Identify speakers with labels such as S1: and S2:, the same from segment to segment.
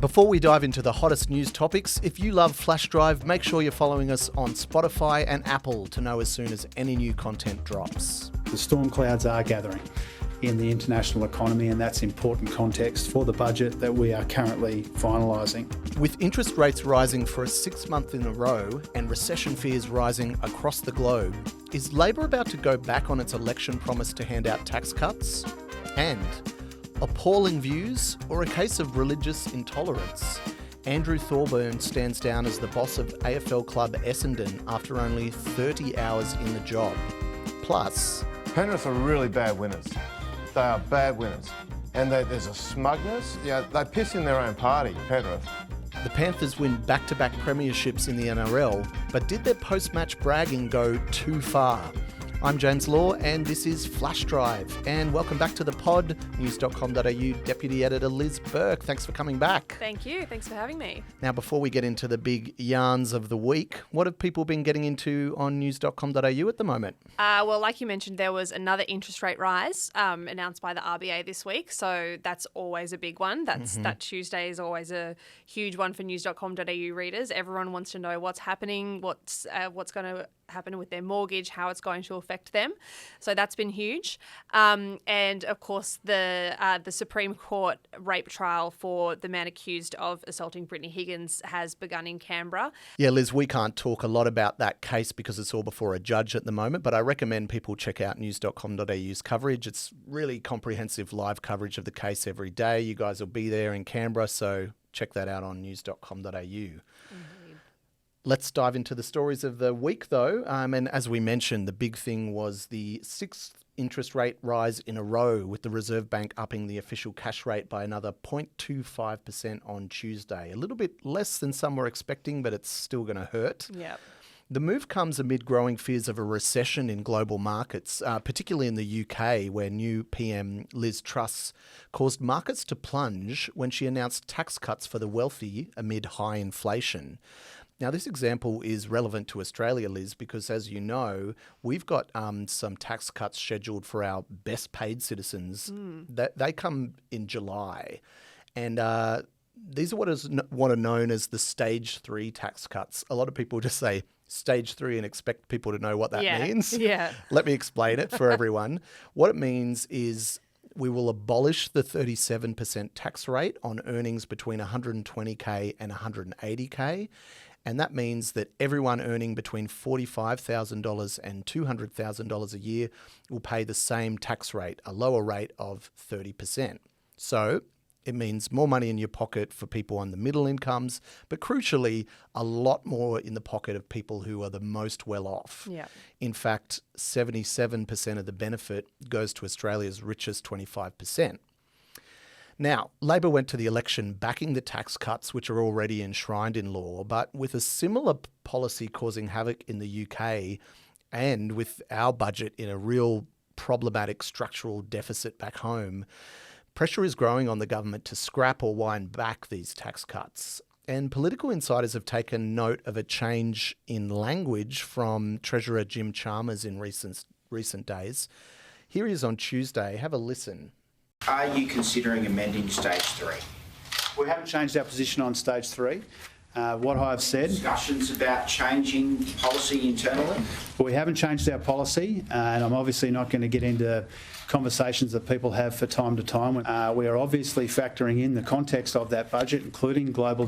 S1: Before we dive into the hottest news topics, if you love Flash Drive, make sure you're following us on Spotify and Apple to know as soon as any new content drops.
S2: The storm clouds are gathering in the international economy, and that's important context for the budget that we are currently finalising.
S1: With interest rates rising for a 6th month in a row and recession fears rising across the globe, is Labor about to go back on its election promise to hand out tax cuts? And appalling views or a case of religious intolerance? Andrew Thorburn stands down as the boss of AFL club Essendon after only 30 hours in the job. Plus,
S3: Penrith are really bad winners. They are bad winners. And there's a smugness. Yeah, they piss in their own party, Penrith.
S1: the Panthers win back-to-back premierships in the NRL, but did their post-match bragging go too far? I'm James Law and this is Flash Drive. And welcome back to the pod. News.com.au Deputy Editor Liz Burke. Thanks for coming back.
S4: Thank you. Thanks for having me.
S1: Now, before we get into the big yarns of the week, what have people been getting into on news.com.au at the moment?
S4: Well, like you mentioned, there was another interest rate rise announced by the RBA this week. So that's always a big one. That Tuesday is always a huge one for news.com.au readers. Everyone wants to know what's happening, what's going to happen with their mortgage, how it's going to affect them. So that's been huge. And of course, the Supreme Court rape trial for the man accused of assaulting Brittany Higgins has begun in Canberra.
S1: Yeah, Liz, we can't talk a lot about that case because it's all before a judge at the moment, but I recommend people check out news.com.au's coverage. It's really comprehensive live coverage of the case every day. You guys will be there in Canberra, so check that out on news.com.au. Let's dive into the stories of the week, though. And as we mentioned, the big thing was the 6th interest rate rise in a row, with the Reserve Bank upping the official cash rate by another 0.25% on Tuesday. A little bit less than some were expecting, but it's still going to hurt.
S4: Yep.
S1: The move comes amid growing fears of a recession in global markets, particularly in the UK, where new PM Liz Truss caused markets to plunge when she announced tax cuts for the wealthy amid high inflation. Now, this example is relevant to Australia, Liz, because as you know, we've got some tax cuts scheduled for our best paid citizens. They come in July. And these are what are known as the stage 3 tax cuts. A lot of people just say stage 3 and expect people to know what that means.
S4: Yeah.
S1: Let me explain it for everyone. What it means is we will abolish the 37% tax rate on earnings between $120K and $180K. And that means that everyone earning between $45,000 and $200,000 a year will pay the same tax rate, a lower rate of 30%. So it means more money in your pocket for people on the middle incomes, but crucially, a lot more in the pocket of people who are the most well off.
S4: Yeah.
S1: In fact, 77% of the benefit goes to Australia's richest 25%. Now, Labor went to the election backing the tax cuts, which are already enshrined in law, but with a similar policy causing havoc in the UK and with our budget in a real problematic structural deficit back home, pressure is growing on the government to scrap or wind back these tax cuts. And political insiders have taken note of a change in language from Treasurer Jim Chalmers in recent days. Here he is on Tuesday. Have a listen.
S5: Are you considering amending stage 3?
S2: We haven't changed our position on stage 3. What I've said...
S5: Discussions about changing policy internally?
S2: We haven't changed our policy, and I'm obviously not going to get into conversations that people have for time to time. We are obviously factoring in the context of that budget, including global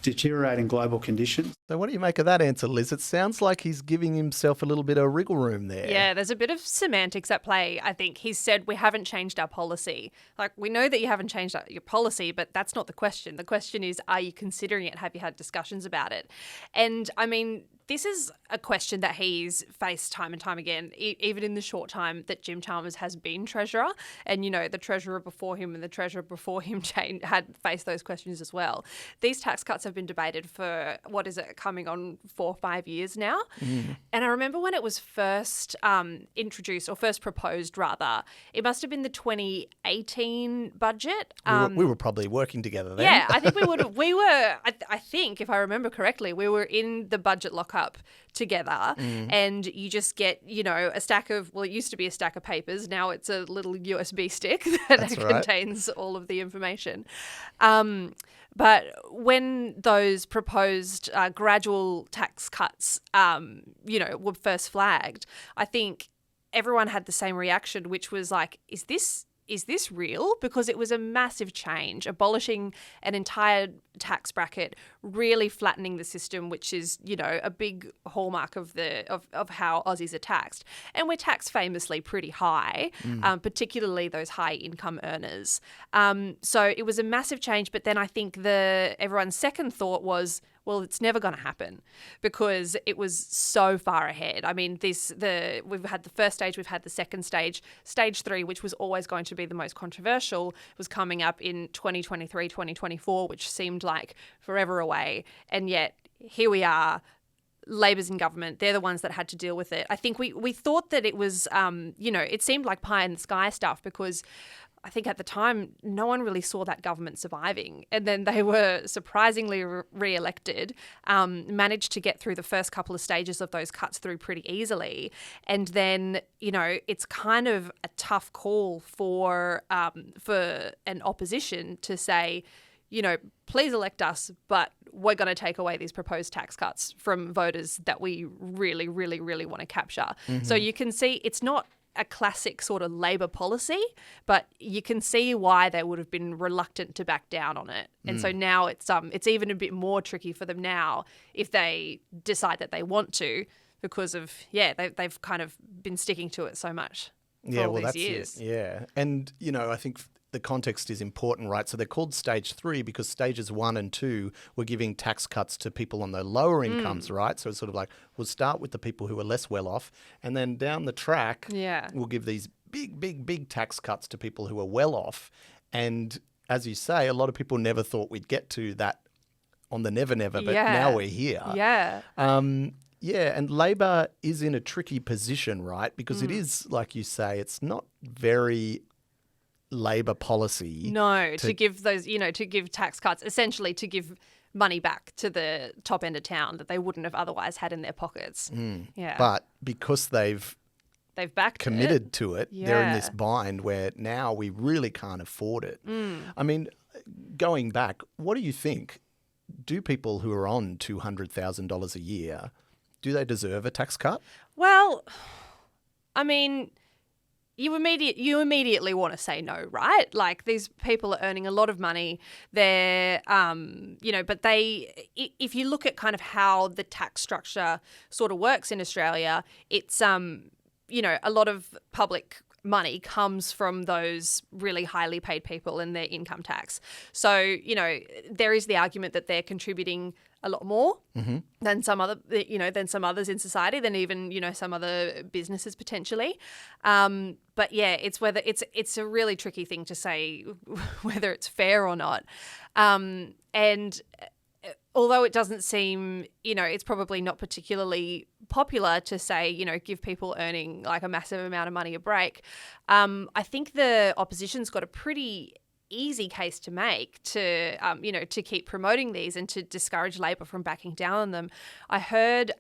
S2: deteriorating global conditions.
S1: So what do you make of that answer, Liz? It sounds like he's giving himself a little bit of wriggle room there.
S4: Yeah, there's a bit of semantics at play, I think. He said, we haven't changed our policy. Like, we know that you haven't changed your policy, but that's not the question. The question is, are you considering it? Have you had discussions about it? And, I mean, this is a question that he's faced time and time again, even in the short time that Jim Chalmers has been Treasurer. And, you know, the Treasurer before him and the Treasurer before him had faced those questions as well. These tax cuts have been debated for, coming on 4 or 5 years now. And I remember when it was first introduced, or first proposed rather, it must have been the 2018 budget.
S1: We were probably working together then.
S4: Yeah, I think we would have. I think, if I remember correctly, we were in the budget lockup together, and you just get, you know, a stack of, well, it used to be a stack of papers. Now it's a little USB stick that contains all of the information. But when those proposed gradual tax cuts, were first flagged, I think everyone had the same reaction, which was like, is this real? Because it was a massive change, abolishing an entire tax bracket, really flattening the system, which is, a big hallmark of how Aussies are taxed. And we're taxed famously pretty high, particularly those high income earners. So it was a massive change. But then I think everyone's second thought was, well, it's never going to happen because it was so far ahead. I mean, we've had the first stage, we've had the second stage. Stage 3, which was always going to be the most controversial, was coming up in 2023, 2024, which seemed like forever away. And yet here we are. Labor's in government. They're the ones that had to deal with it. I think we thought that it was, it seemed like pie in the sky stuff because I think at the time, no one really saw that government surviving. And then they were surprisingly re-elected, managed to get through the first couple of stages of those cuts through pretty easily. And then, it's kind of a tough call for an opposition to say, please elect us, but we're going to take away these proposed tax cuts from voters that we really, really, really want to capture. So you can see it's not a classic sort of Labor policy, but you can see why they would have been reluctant to back down on it. And so now it's even a bit more tricky for them now if they decide that they want to, because of they've kind of been sticking to it so much for all these years.
S1: It. Yeah, and I think the context is important, right? So they're called stage 3 because stages 1 and 2 were giving tax cuts to people on the lower incomes, right? So it's sort of like we'll start with the people who are less well off, and then down the track, we'll give these big tax cuts to people who are well off. And as you say, a lot of people never thought we'd get to that on the never, but now we're here.
S4: Yeah.
S1: And Labor is in a tricky position, right? Because it is, like you say, it's not very Labor policy.
S4: No, to give those, to give tax cuts, essentially to give money back to the top end of town that they wouldn't have otherwise had in their pockets. Yeah.
S1: But because they've
S4: backed
S1: committed to it, they're in this bind where now we really can't afford it. I mean, going back, what do you think? Do people who are on $200,000 a year, do they deserve a tax cut?
S4: Well, I mean, you immediately want to say no, right? Like, these people are earning a lot of money. They're, but if you look at kind of how the tax structure sort of works in Australia, it's, a lot of public money comes from those really highly paid people and their income tax. So, there is the argument that they're contributing a lot more than some others in society, than even, some other businesses potentially. But yeah, it's a really tricky thing to say whether it's fair or not. And although it doesn't seem, it's probably not particularly popular to say, give people earning like a massive amount of money a break. I think the opposition's got a pretty easy case to make to, to keep promoting these and to discourage Labor from backing down on them. I heard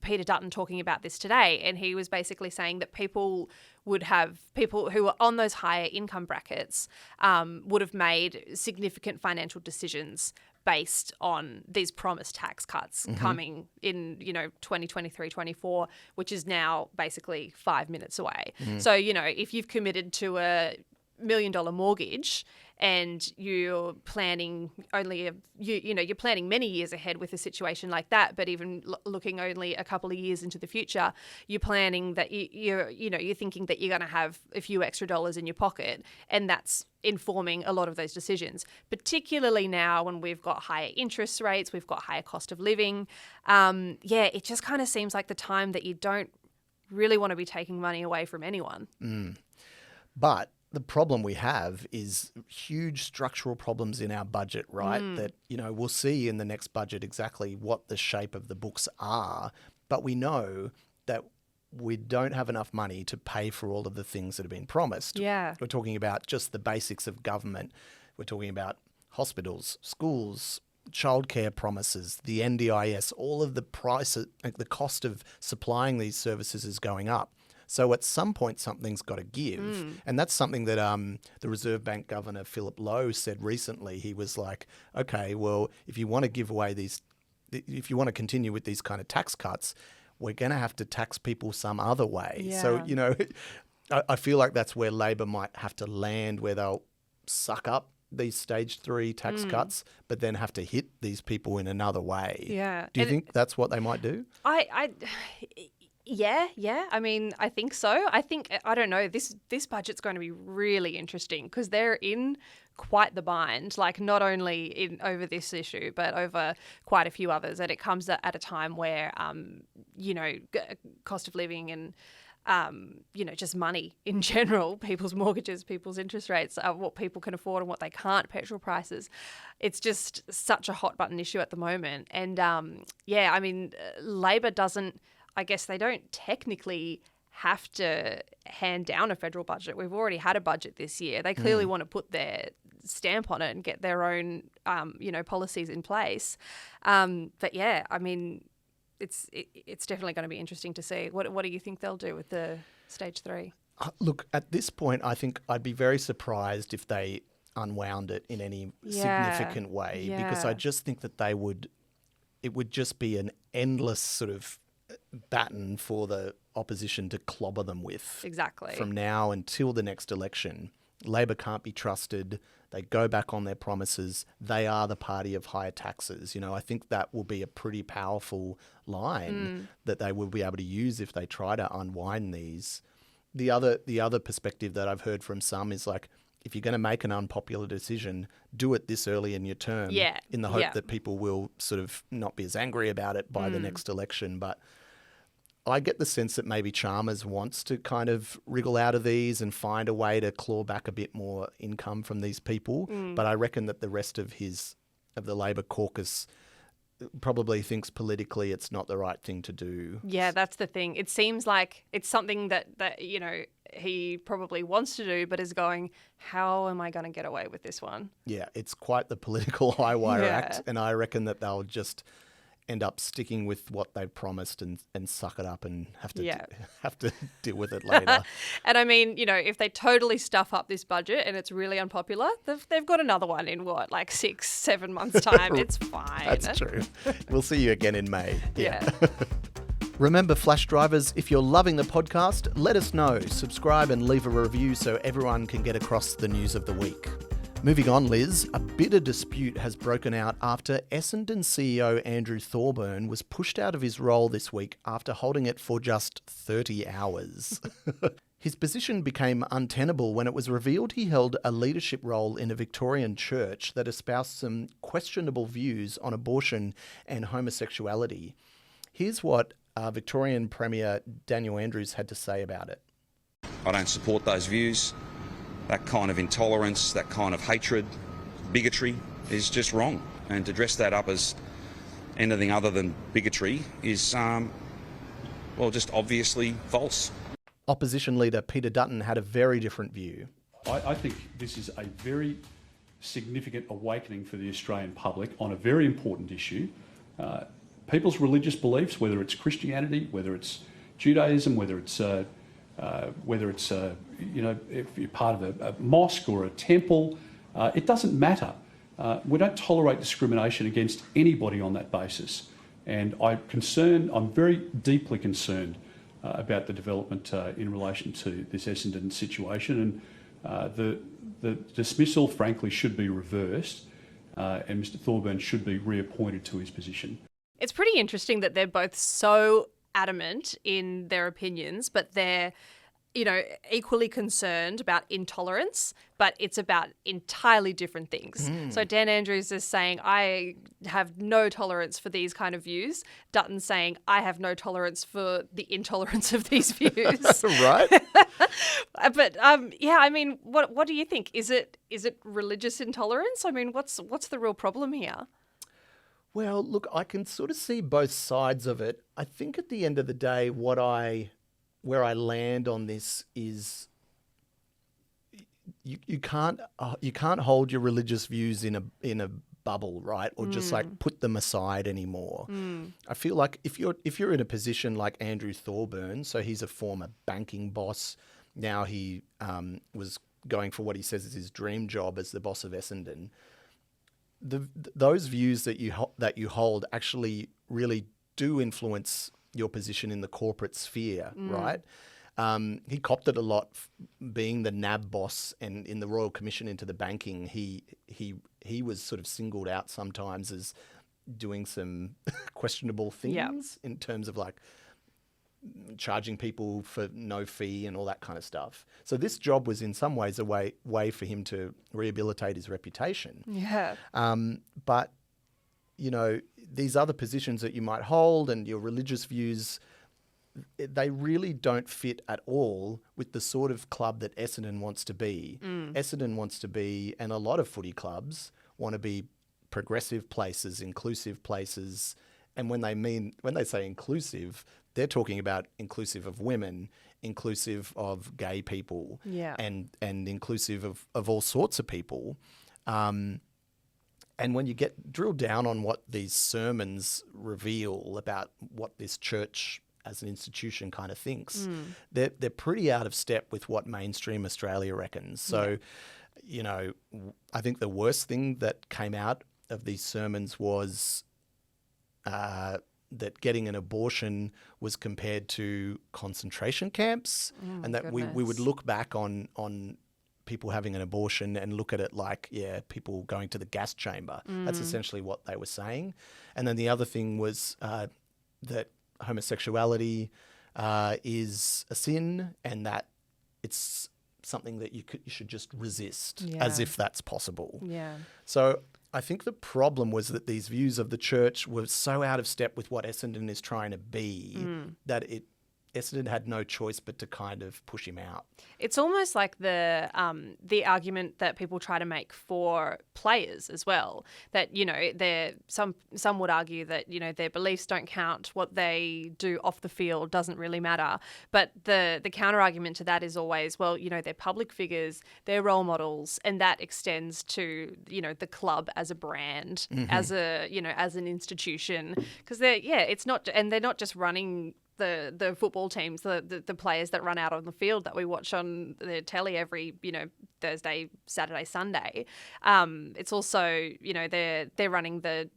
S4: Peter Dutton talking about this today, and he was basically saying that people who are on those higher income brackets would have made significant financial decisions based on these promised tax cuts coming in, 2023, 24, which is now basically 5 minutes away. So, if you've committed to a $1 million mortgage and you're planning you're planning many years ahead with a situation like that, but even looking only a couple of years into the future, you're planning that you're thinking that you're going to have a few extra dollars in your pocket, and that's informing a lot of those decisions, particularly now when we've got higher interest rates, we've got higher cost of living. It just kind of seems like the time that you don't really want to be taking money away from anyone.
S1: But the problem we have is huge structural problems in our budget, right? That, we'll see in the next budget exactly what the shape of the books are, but we know that we don't have enough money to pay for all of the things that have been promised.
S4: Yeah.
S1: We're talking about just the basics of government. We're talking about hospitals, schools, childcare promises, the NDIS, all of the prices, the cost of supplying these services is going up. So at some point, something's got to give. And that's something that the Reserve Bank Governor, Philip Lowe, said recently. He was like, okay, well, if you want to give away if you want to continue with these kind of tax cuts, we're going to have to tax people some other way.
S4: Yeah.
S1: So, you know, I feel like that's where Labor might have to land, where they'll suck up these stage 3 tax cuts, but then have to hit these people in another way.
S4: Yeah.
S1: Do you think that's what they might do?
S4: Yeah. I mean, I think so. I don't know. This budget's going to be really interesting because they're in quite the bind, like not only over this issue, but over quite a few others. And it comes at a time where, you know, cost of living and, you know, just money in general, people's mortgages, people's interest rates, what people can afford and what they can't, petrol prices. It's just such a hot button issue at the moment. And yeah, I mean, Labor doesn't, I guess they don't technically have to hand down a federal budget. We've already had a budget this year. They clearly want to put their stamp on it and get their own, you know, policies in place. But yeah, I mean, it's definitely going to be interesting to see. What do you think they'll do with the stage 3?
S1: Look, at this point, I think I'd be very surprised if they unwound it in any significant way, because I just think that it would just be an endless sort of baton for the opposition to clobber them with.
S4: Exactly.
S1: From now until the next election. Labor can't be trusted. They go back on their promises. They are the party of higher taxes. You know, I think that will be a pretty powerful line that they will be able to use if they try to unwind these. The other perspective that I've heard from some is like, if you're going to make an unpopular decision, do it this early in your term, in the hope that people will sort of not be as angry about it by the next election. But I get the sense that maybe Chalmers wants to kind of wriggle out of these and find a way to claw back a bit more income from these people. But I reckon that the rest of the Labor caucus probably thinks politically it's not the right thing to do.
S4: Yeah, that's the thing. It seems like it's something that you know, he probably wants to do, but is going, how am I going to get away with this one? Yeah,
S1: it's quite the political high wire act, and I reckon that they'll just end up sticking with what they promised and suck it up and have to deal with it later.
S4: And I mean, you know, if they totally stuff up this budget and it's really unpopular, they've got another one in what, like 6-7 months time. It's fine.
S1: That's true. We'll see you again in May.
S4: Yeah.
S1: Remember, Flash Drivers, if you're loving the podcast, let us know. Subscribe and leave a review so everyone can get across the news of the week. Moving on, Liz, a bitter dispute has broken out after Essendon CEO Andrew Thorburn was pushed out of his role this week after holding it for just 30 hours. His position became untenable when it was revealed he held a leadership role in a Victorian church that espoused some questionable views on abortion and homosexuality. Here's what Victorian Premier Daniel Andrews had to say about it.
S6: I don't support those views. That kind of intolerance, that kind of hatred, bigotry is just wrong. And to dress that up as anything other than bigotry is, just obviously false.
S1: Opposition leader Peter Dutton had a very different view.
S7: I think this is a very significant awakening for the Australian public on a very important issue. People's religious beliefs, whether it's Christianity, whether it's Judaism, whether it's if you're part of a mosque or a temple, it doesn't matter. We don't tolerate discrimination against anybody on that basis. And I'm very deeply concerned about the development in relation to this Essendon situation. And the dismissal, frankly, should be reversed, and Mr Thorburn should be reappointed to his position.
S4: It's pretty interesting that they're both so adamant in their opinions, but they're, you know, equally concerned about intolerance, but it's about entirely different things. So Dan Andrews is saying, I have no tolerance for these kind of views. Dutton's saying, I have no tolerance for the intolerance of these views.
S1: Right.
S4: But I mean, what do you think? Is it religious intolerance? I mean, what's the real problem here?
S1: Well, look, I can sort of see both sides of it. I think at the end of the day, where I land on this is you can't hold your religious views in a bubble, right? Or just like put them aside anymore. I feel like if you're in a position like Andrew Thorburn, so he's a former banking boss, now he was going for what he says is his dream job as the boss of Essendon. Those views that you hold actually really do influence your position in the corporate sphere, right? He copped it a lot being the NAB boss, and in the Royal Commission into the banking, he was sort of singled out sometimes as doing some questionable things in terms of like charging people for no fee and all that kind of stuff. So this job was in some ways a way for him to rehabilitate his reputation.
S4: Yeah.
S1: But, you know, these other positions that you might hold and your religious views, they really don't fit at all with the sort of club that Essendon wants to be. Essendon wants to be, and a lot of footy clubs want to be, progressive places, inclusive places. And when they say inclusive, they're talking about inclusive of women, inclusive of gay people, and inclusive of all sorts of people. And when you get drilled down on what these sermons reveal about what this church as an institution kind of thinks, they're pretty out of step with what mainstream Australia reckons. So, you know, I think the worst thing that came out of these sermons was that getting an abortion was compared to concentration camps, and that we would look back on people having an abortion and look at it like, people going to the gas chamber. That's essentially what they were saying. And then the other thing was that homosexuality is a sin, and that it's something that you should just resist, as if that's possible.
S4: Yeah.
S1: So I think the problem was that these views of the church were so out of step with what Essendon is trying to be that Essendon had no choice but to kind of push him out.
S4: It's almost like the argument that people try to make for players as well. That, you know, some would argue that, you know, their beliefs don't count, what they do off the field doesn't really matter. But the counter argument to that is always, well, you know, they're public figures, they're role models, and that extends to, you know, the club as a brand, as a, you know, as an institution, because it's not, and they're not just running the football teams, the players that run out on the field that we watch on the telly every, you know, Thursday, Saturday, Sunday. It's also, you know, they're running the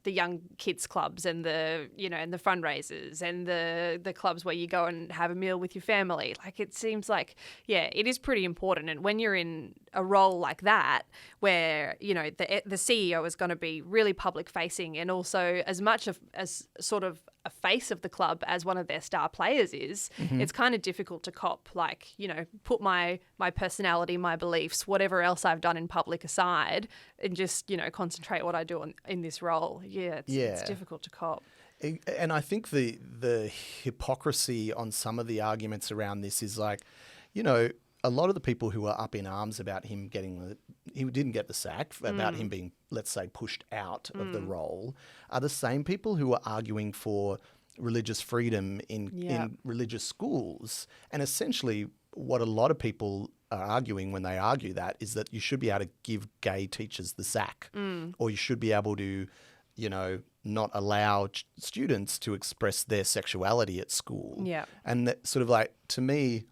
S4: young kids clubs and the, you know, and the fundraisers and the clubs where you go and have a meal with your family. Like, it seems like, it is pretty important. And when you're in a role like that, where, you know, the CEO is going to be really public facing, and also as much as sort of a face of the club as one of their star players is, it's kind of difficult to cop, like, you know, put my personality, my beliefs, whatever else I've done in public aside, and just, you know, concentrate what I do in this role. It's difficult to cop.
S1: And I think the hypocrisy on some of the arguments around this is like, you know, a lot of the people who are up in arms about him he didn't get the sack, about him being, let's say, pushed out of the role, are the same people who are arguing for religious freedom in religious schools. And essentially what a lot of people are arguing when they argue that is that you should be able to give gay teachers the sack, or you should be able to, you know, not allow students to express their sexuality at school. Yeah. And that sort of like, to me,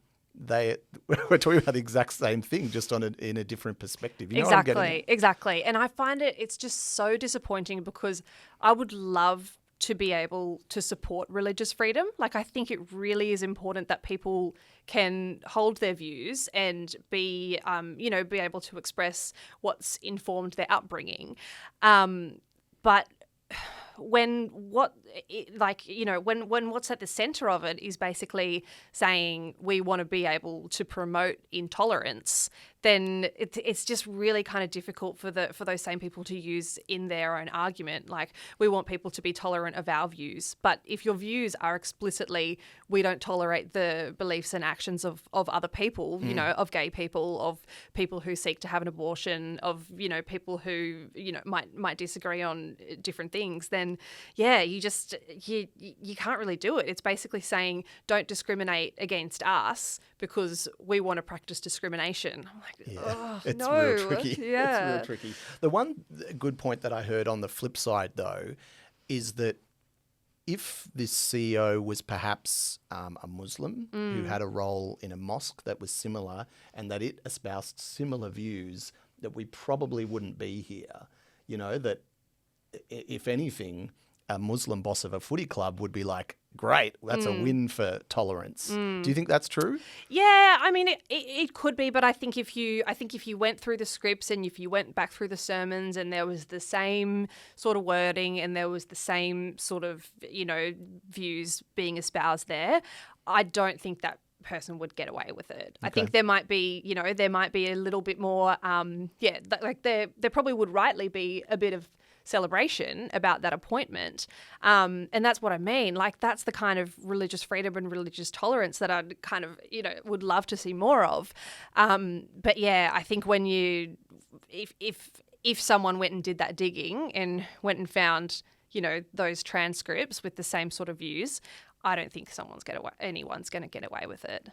S1: we're talking about the exact same thing, just in a different perspective. You know what I'm getting at?
S4: Exactly. And I find it's just so disappointing, because I would love to be able to support religious freedom. Like, I think it really is important that people can hold their views and be able to express what's informed their upbringing. But when what's at the center of it is basically saying we want to be able to promote intolerance, then it's just really kind of difficult for those same people to use in their own argument. Like, we want people to be tolerant of our views, but if your views are explicitly, we don't tolerate the beliefs and actions of other people, you know, of gay people, of people who seek to have an abortion, of, you know, people who, you know, might disagree on different things, then then you can't really do it. It's basically saying don't discriminate against us because we want to practice discrimination. I'm like,
S1: it's
S4: no.
S1: real tricky.
S4: Yeah.
S1: It's real tricky. The one good point that I heard on the flip side, though, is that if this CEO was perhaps a Muslim who had a role in a mosque that was similar and that it espoused similar views, that we probably wouldn't be here. You know, that if anything, a Muslim boss of a footy club would be like, great, that's a win for tolerance. Do you think that's true?
S4: Yeah, I mean, it could be, but I think if you went through the scripts and if you went back through the sermons and there was the same sort of wording and there was the same sort of, views being espoused there, I don't think that person would get away with it. Okay. I think there might be a little bit more, there probably would rightly be a bit of celebration about that appointment. And that's what I mean. Like, that's the kind of religious freedom and religious tolerance that I'd kind of, would love to see more of. But yeah, I think when if someone went and did that digging and went and found, those transcripts with the same sort of views, I don't think anyone's going to get away with it.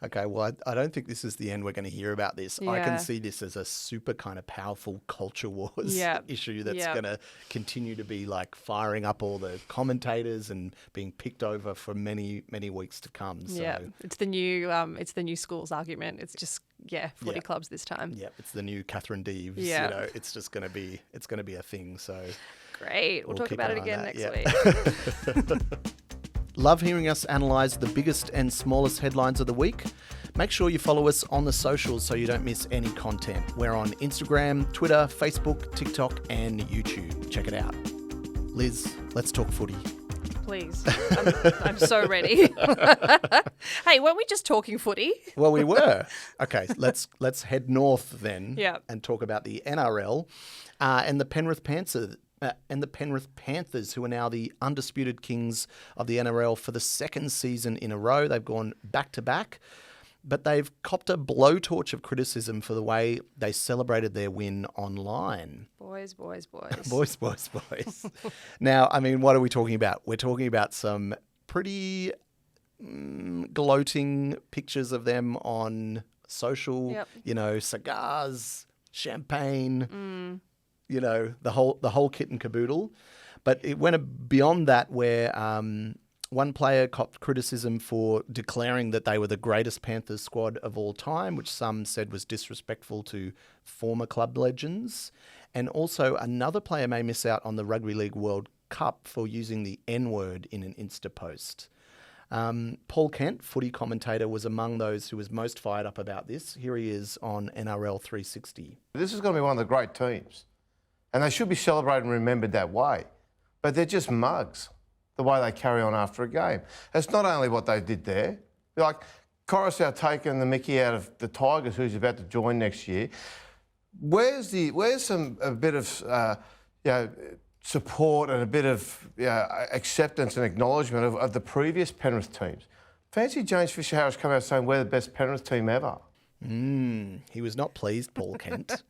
S1: Okay, well, I don't think this is the end we're going to hear about this.
S4: Yeah.
S1: I can see this as a super kind of powerful culture wars issue that's going to continue to be like firing up all the commentators and being picked over for many, many weeks to come. So.
S4: Yeah, it's the new schools argument. It's just footy clubs this time.
S1: Yeah, it's the new Catherine Deves.
S4: Yeah.
S1: It's just going to be a thing. So
S4: great, we'll talk about it again next week.
S1: Love hearing us analyse the biggest and smallest headlines of the week. Make sure you follow us on the socials so you don't miss any content. We're on Instagram, Twitter, Facebook, TikTok and YouTube. Check it out. Liz, let's talk footy.
S4: Please. I'm so ready. Hey, weren't we just talking footy?
S1: Well, we were. Okay, let's head north then and talk about the NRL and the Penrith Panthers, who are now the undisputed kings of the NRL for the second season in a row. They've gone back-to-back, but they've copped a blowtorch of criticism for the way they celebrated their win online.
S4: Boys.
S1: Boys. Now, I mean, what are we talking about? We're talking about some pretty gloating pictures of them on social, cigars, champagne, the whole kit and caboodle. But it went beyond that, where one player copped criticism for declaring that they were the greatest Panthers squad of all time, which some said was disrespectful to former club legends. And also another player may miss out on the Rugby League World Cup for using the N-word in an Insta post. Paul Kent, footy commentator, was among those who was most fired up about this. Here he is on NRL 360.
S3: This is going to be one of the great teams. And they should be celebrated and remembered that way. But they're just mugs, the way they carry on after a game. It's not only what they did there. Like, Coruscant taking the mickey out of the Tigers, who's about to join next year. Where's a bit of support and a bit of acceptance and acknowledgement of the previous Penrith teams? Fancy James Fisher-Harris come out saying we're the best Penrith team ever.
S1: He was not pleased, Paul Kent.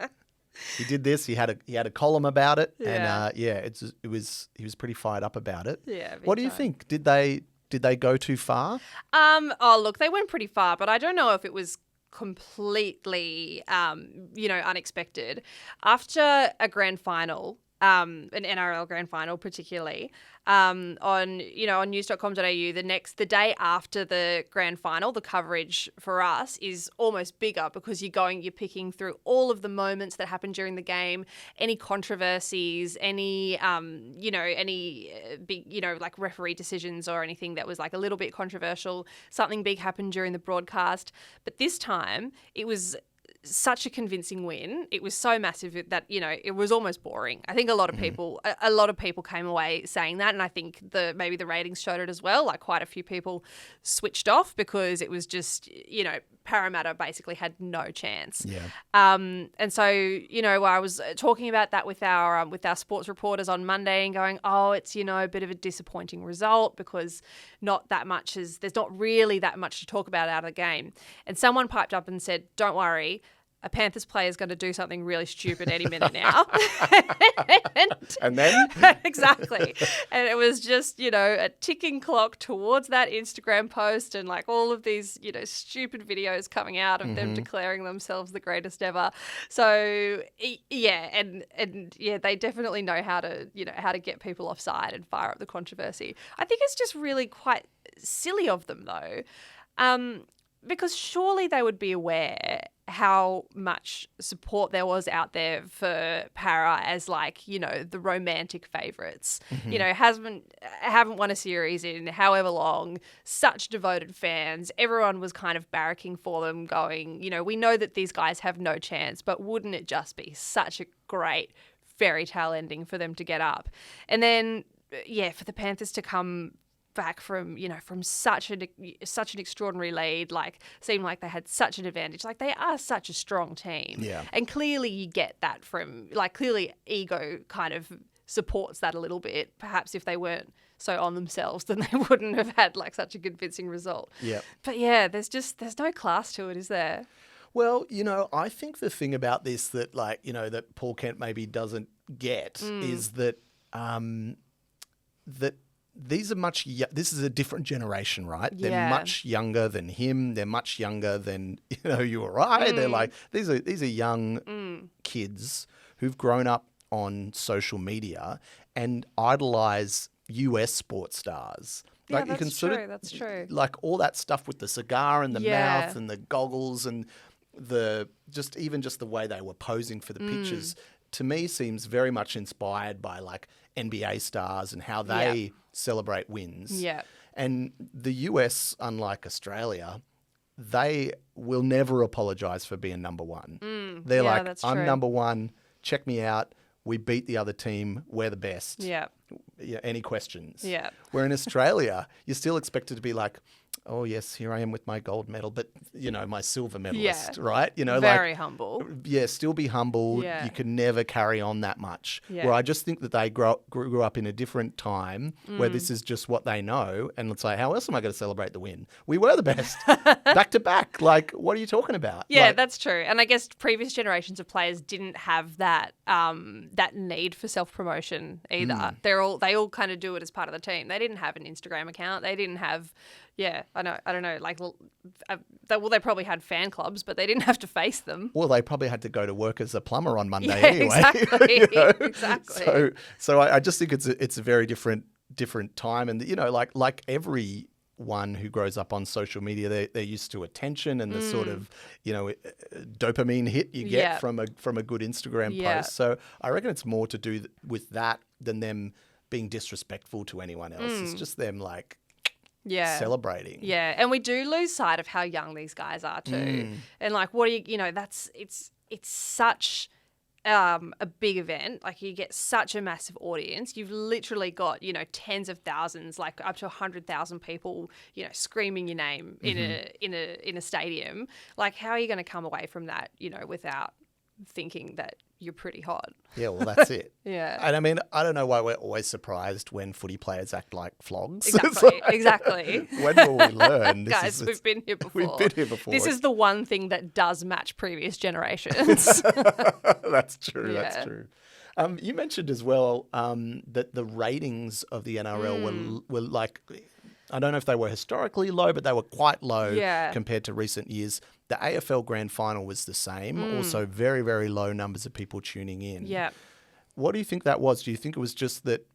S1: He did this. He had a column about it, and he was pretty fired up about it.
S4: Yeah.
S1: What do you think? Did they go too far?
S4: Look, they went pretty far, but I don't know if it was completely, unexpected. After a grand final, an NRL grand final particularly, on news.com.au, the day after the grand final, the coverage for us is almost bigger because you're picking through all of the moments that happened during the game, any controversies, any big, like referee decisions or anything that was like a little bit controversial. Something big happened during the broadcast. But this time it was such a convincing win. It was so massive that, it was almost boring. I think a lot of people came away saying that, and I think maybe the ratings showed it as well. Like, quite a few people switched off because it was just, Parramatta basically had no chance.
S1: Yeah.
S4: And so, I was talking about that with our sports reporters on Monday and going, it's, a bit of a disappointing result because there's not really that much to talk about out of the game. And someone piped up and said, don't worry, a Panthers player is going to do something really stupid any minute now.
S1: And then?
S4: Exactly. And it was just, a ticking clock towards that Instagram post and like all of these, stupid videos coming out of them declaring themselves the greatest ever. So, they definitely know how to get people offside and fire up the controversy. I think it's just really quite silly of them though. Because surely they would be aware how much support there was out there for Para as the romantic favourites. Haven't won a series in however long, such devoted fans. Everyone was kind of barracking for them going, we know that these guys have no chance, but wouldn't it just be such a great fairy tale ending for them to get up? And then, for the Panthers to come back from such an extraordinary lead, seemed like they had such an advantage. They are such a strong team.
S1: Yeah. And
S4: clearly you get that from, clearly ego kind of supports that a little bit. Perhaps if they weren't so on themselves, then they wouldn't have had such a convincing result.
S1: Yeah.
S4: But there's no class to it, is there?
S1: Well, I think the thing about this that that Paul Kent maybe doesn't get is that that these are this is a different generation, right?
S4: Yeah.
S1: They're much younger than him. They're much younger than, you or I. They're these are young kids who've grown up on social media and idolize US sports stars.
S4: Yeah,
S1: you can
S4: that's true.
S1: All that stuff with the cigar and the
S4: Yeah.
S1: mouth and the goggles and just the way they were posing for the pictures, to me seems very much inspired by NBA stars and how they celebrate wins.
S4: Yeah.
S1: And the US, unlike Australia, they will never apologise for being number one. They're
S4: that's
S1: I'm
S4: true.
S1: number one, check me out, we beat the other team, we're the best.
S4: Yeah.
S1: Any questions?
S4: Yeah.
S1: Where in Australia, you're still expected to be oh yes, here I am with my gold medal, but my silver medalist, right?
S4: Very humble.
S1: Yeah, still be humble.
S4: Yeah.
S1: You can never carry on that much.
S4: Yeah.
S1: Where I just think that they grew up in a different time where this is just what they know. And it's how else am I going to celebrate the win? We were the best, back to back. What are you talking about?
S4: Yeah, that's true. And I guess previous generations of players didn't have that that need for self-promotion either. They all kind of do it as part of the team. They didn't have an Instagram account. They didn't have, I don't know, they probably had fan clubs, but they didn't have to face them.
S1: Well, they probably had to go to work as a plumber on Monday anyway.
S4: Exactly. Exactly.
S1: So I just think it's a very different time. And, like everyone who grows up on social media, they're used to attention and the sort of, dopamine hit you get from a good Instagram post. So I reckon it's more to do with that than them being disrespectful to anyone else. It's just them celebrating.
S4: Yeah, and we do lose sight of how young these guys are too. And what do it's such a big event. You get such a massive audience. You've literally got, tens of thousands, up to 100,000 people, screaming your name in a stadium. How are you going to come away from that, without thinking that you're pretty hot?
S1: Yeah, well, that's it.
S4: Yeah.
S1: And I mean, I don't know why we're always surprised when footy players act like flogs.
S4: Exactly.
S1: When will we learn?
S4: Guys, we've been here before.
S1: We've been here before.
S4: This is the one thing that does match previous generations.
S1: That's true.
S4: Yeah.
S1: That's true. You mentioned as well that the ratings of the NRL were I don't know if they were historically low, but they were quite low compared to recent years. The AFL Grand Final was the same. Also very, very low numbers of people tuning in.
S4: Yeah.
S1: What do you think that was? Do you think it was just that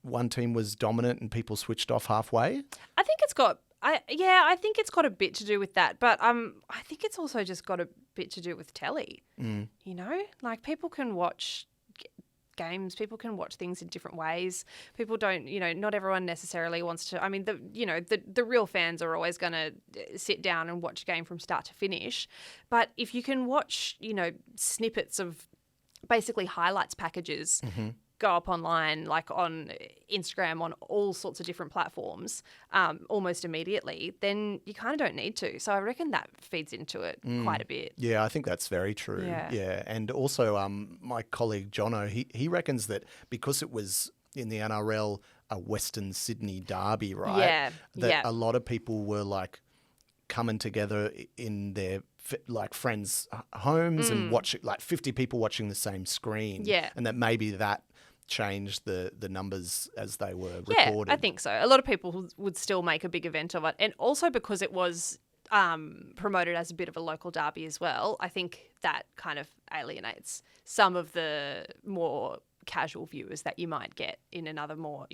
S1: one team was dominant and people switched off halfway?
S4: I think it's got I think it's got a bit to do with that, but I think it's also just got a bit to do with telly. People can watch games, people can watch things in different ways. People don't, not everyone necessarily wants to. I mean, the real fans are always going to sit down and watch a game from start to finish. But if you can watch, snippets of basically highlights packages go up online, on Instagram, on all sorts of different platforms, almost immediately, then you kind of don't need to. So I reckon that feeds into it quite a bit.
S1: Yeah, I think that's very true. Yeah. And also my colleague Jono, he reckons that because it was in the NRL a Western Sydney derby, right?
S4: Yeah.
S1: That a lot of people were coming together in their like friends' homes and watch like 50 people watching the same screen.
S4: Yeah.
S1: And that maybe that changed the numbers as they were
S4: Yeah,
S1: recorded.
S4: I think so. A lot of people would still make a big event of it. And also because it was promoted as a bit of a local derby as well, I think that kind of alienates some of the more casual viewers that you might get in another more,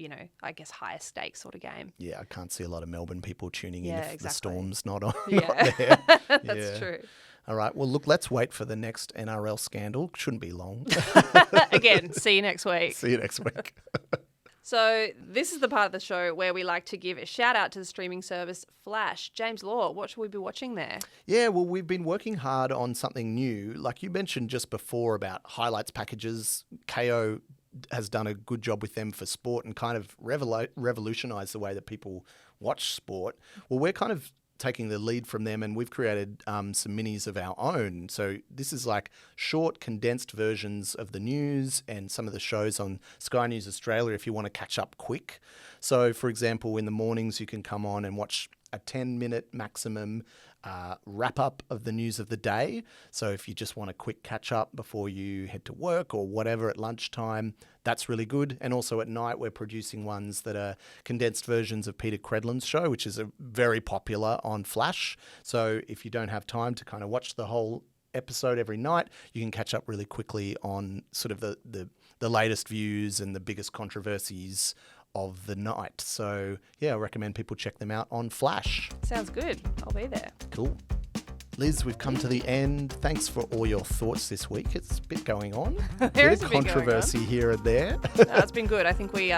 S4: I guess, higher stakes sort of game.
S1: Yeah, I can't see a lot of Melbourne people tuning in
S4: Yeah,
S1: if the
S4: exactly.
S1: Storm's not on.
S4: Yeah,
S1: Not there.
S4: that's
S1: Yeah.
S4: true.
S1: All right. Well, look, let's wait for the next NRL scandal. Shouldn't be long.
S4: Again, see you next week.
S1: See you next week.
S4: So this is the part of the show where we like to give a shout out to the streaming service Flash. James Law, what should we be watching there?
S1: Yeah, well, we've been working hard on something new. Like you mentioned just before about highlights packages, KO has done a good job with them for sport and kind of revolutionised the way that people watch sport. Well, we're kind of taking the lead from them, and we've created some minis of our own. So this is like short, condensed versions of the news and some of the shows on Sky News Australia if you want to catch up quick. So, for example, in the mornings you can come on and watch a 10-minute maximum wrap-up of the news of the day. So if you just want a quick catch-up before you head to work or whatever at lunchtime, that's really good. And also at night, we're producing ones that are condensed versions of Peter Credlin's show, which is very popular on Flash. So if you don't have time to kind of watch the whole episode every night, you can catch up really quickly on sort of the latest views and the biggest controversies of the night. So yeah, I recommend people check them out on Flash.
S4: Sounds good. I'll be there.
S1: Cool. Liz, we've come to the end. Thanks for all your thoughts this week. It's a bit going on.
S4: There is a bit going on.
S1: Controversy here and there.
S4: No, it's been good. I think we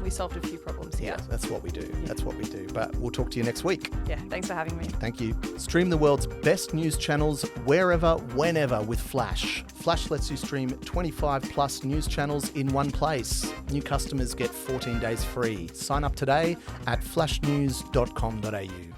S4: solved a few problems here.
S1: Yeah, that's what we do. That's what we do. But we'll talk to you next week.
S4: Yeah, thanks for having me.
S1: Thank you. Stream the world's best news channels wherever, whenever with Flash. Flash lets you stream 25 plus news channels in one place. New customers get 14 days free. Sign up today at flashnews.com.au.